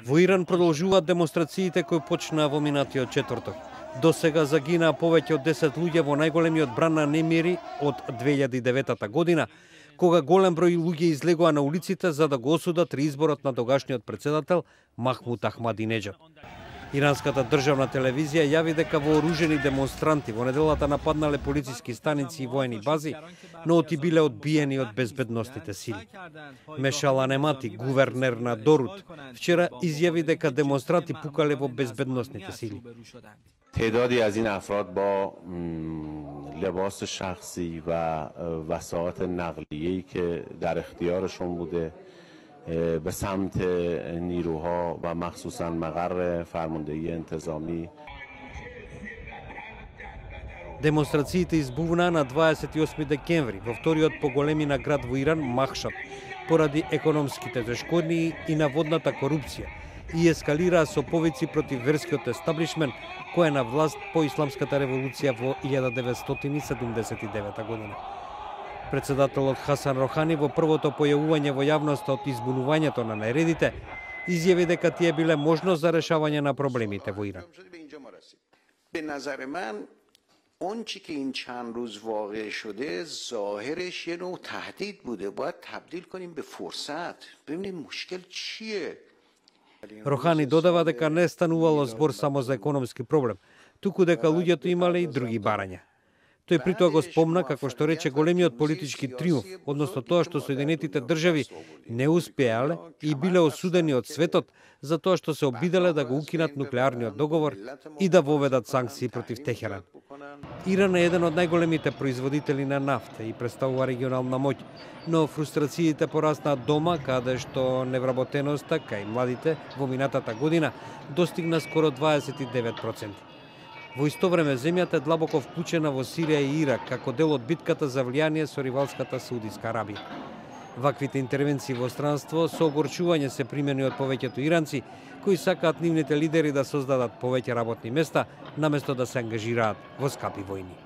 Во Иран продолжуваат демонстрациите кои почнаа во минатиот четврток. До сега загинаа повеќе од 10 луѓе во најголемиот бран на немири од 2009 година, кога голем број луѓе излегоа на улиците за да го осудат реизборот на тогашниот председател Махмуд Ахмадинеџад. Иранската државна телевизија јави дека вооружени демонстранти во неделата нападнале полициски станици и воени бази, но оти биле одбиени од безбедносните сили. Мешала Немати, гувернер на Дорут, вчера изјави дека демонстранти пукале во безбедносните сили. تعدادی از این افراد با لباس شخصی و وسایط نقلیه‌ای که در اختیارشون بوده به سمت نیروها و مخصوصا مقر فرماندهی انتظامی. Демонстрациите избувнаа на 28 декември во вториот по големина град во Иран, Махшад, поради економските тешкоти и наводната корупција и ескалираа со повици против верскиот естаблишмент кој е на власт по исламската револуција во 1979 година. Председателот Хасан Рохани во првото појавување во јавноста од избунувањето на нередите изјави дека тие биле можност за решавање на проблемите во Иран. اون چی که این چند روز واقع شده ظاهرش یه نوع تهدید بوده باید تبدیل کنیم به فرصت ببینیم مشکل چیه. Рохани додава дека не станувало збор само за економски проблем, туку дека луѓето имале и други барања. Тој при тоа го спомна како што рече големиот политички триумф, односно тоа што Соединетите држави не успеале и биле осудени од светот за тоа што се обиделе да го укинат нуклеарниот договор и да воведат санкции против Техеран. Иран е еден од најголемите производители на нафта и представува регионална моќ, но фрустрациите пораснаа дома, каде што невработеноста кај младите во минатата година достигна скоро 29%. Во исто време земјата е длабоко вклучена во Сирија и Ирак како дел од битката за влијание со ривалската Саудиска Арабија. Ваквите интервенции во странство со огорчување се примени од повеќето иранци кои сакаат нивните лидери да создадат повеќе работни места наместо да се ангажираат во скапи војни.